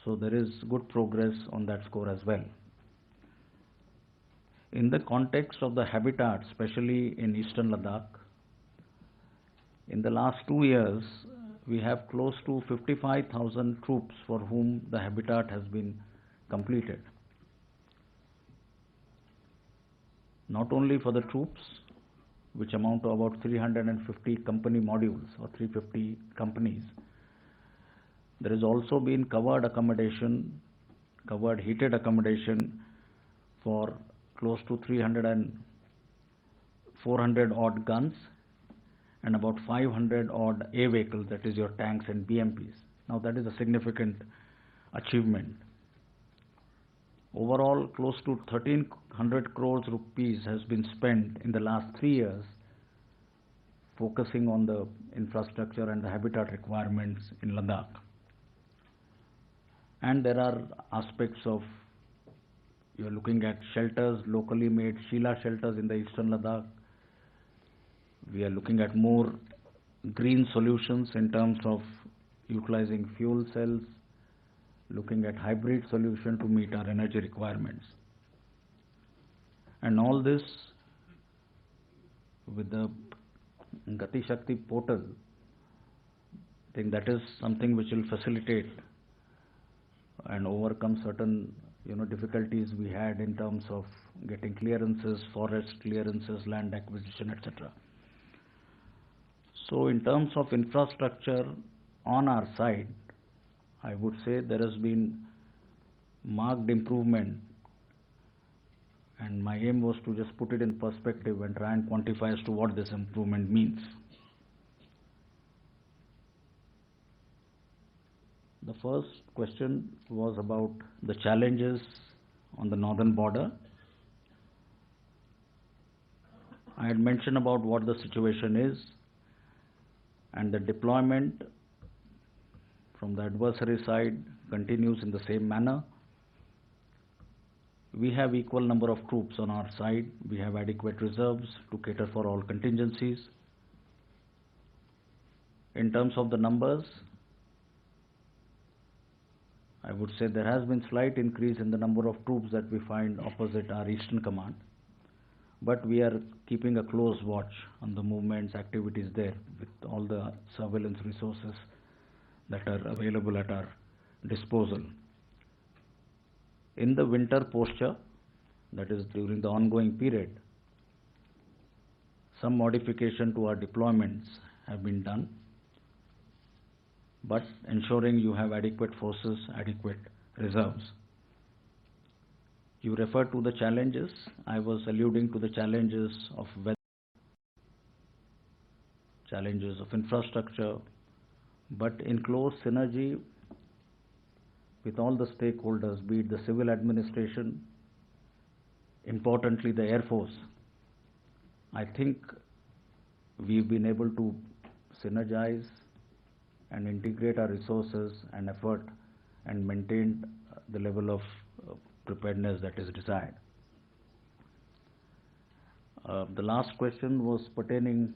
So there is good progress on that score as well. In the context of the habitat, especially in eastern Ladakh, in the last 2 years, we have close to 55,000 troops for whom the habitat has been completed. Not only for the troops, which amount to about 350 company modules or 350 companies, there has also been covered accommodation, covered heated accommodation for close to 400 odd guns and about 500 odd A vehicles, that is your tanks and BMPs. Now that is a significant achievement. Overall, close to 1300 crores rupees has been spent in the last 3 years focusing on the infrastructure and the habitat requirements in Ladakh. And there are aspects of, you are looking at shelters, locally made Sheila shelters in the eastern Ladakh. We are looking at more green solutions in terms of utilizing fuel cells, looking at hybrid solution to meet our energy requirements. And all this with the Gati Shakti portal, I think that is something which will facilitate and overcome certain difficulties we had in terms of getting clearances, forest clearances, land acquisition, etc. So in terms of infrastructure on our side, I would say there has been marked improvement, and my aim was to just put it in perspective and try and quantify as to what this improvement means. The first question was about the challenges on the northern border. I had mentioned about what the situation is, and the deployment from the adversary side continues in the same manner. We have equal number of troops on our side. We have adequate reserves to cater for all contingencies. In terms of the numbers, I would say there has been slight increase in the number of troops that we find opposite our eastern command, but we are keeping a close watch on the movements, activities there with all the surveillance resources that are available at our disposal. In the winter posture, that is during the ongoing period, some modification to our deployments have been done, but ensuring you have adequate forces, adequate reserves. You referred to the challenges. I was alluding to the challenges of weather, challenges of infrastructure, but in close synergy with all the stakeholders, be it the civil administration, importantly the Air Force. I think we've been able to synergize and integrate our resources and effort and maintain the level of preparedness that is desired. The last question was pertaining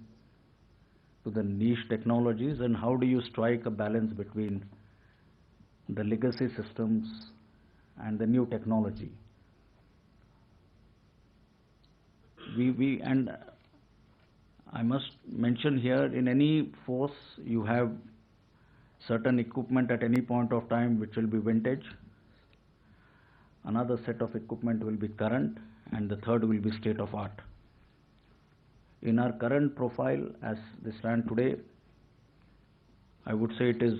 to the niche technologies and how do you strike a balance between the legacy systems and the new technology. And I must mention here, in any force you have certain equipment at any point of time which will be vintage, another set of equipment will be current, and the third will be state of art. In our current profile as they stand today, I would say it is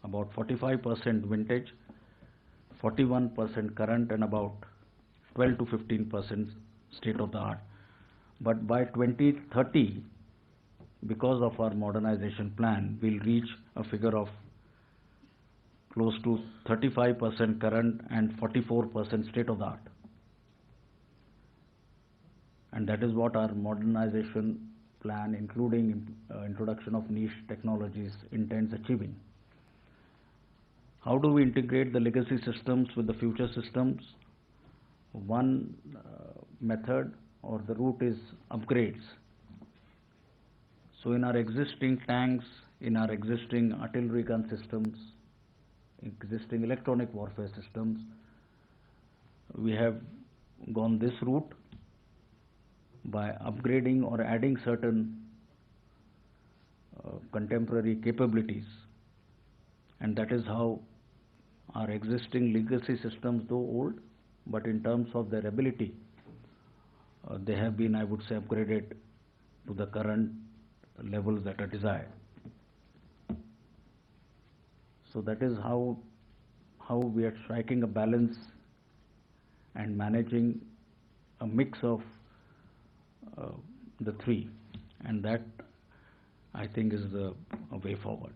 about 45% vintage, 41% current, and about 12 to 15% state of the art. But by 2030, because of our modernization plan, we'll reach a figure of close to 35% current and 44% state of the art. And that is what our modernization plan, including introduction of niche technologies, intends achieving. How do we integrate the legacy systems with the future systems? One method or the route is upgrades. So in our existing tanks, in our existing artillery gun systems, existing electronic warfare systems. We have gone this route by upgrading or adding certain contemporary capabilities, and that is how our existing legacy systems, though old, but in terms of their ability, they have been, I would say, upgraded to the current levels that are desired. So that is how we are striking a balance and managing a mix of the three, and that, I think, is a way forward.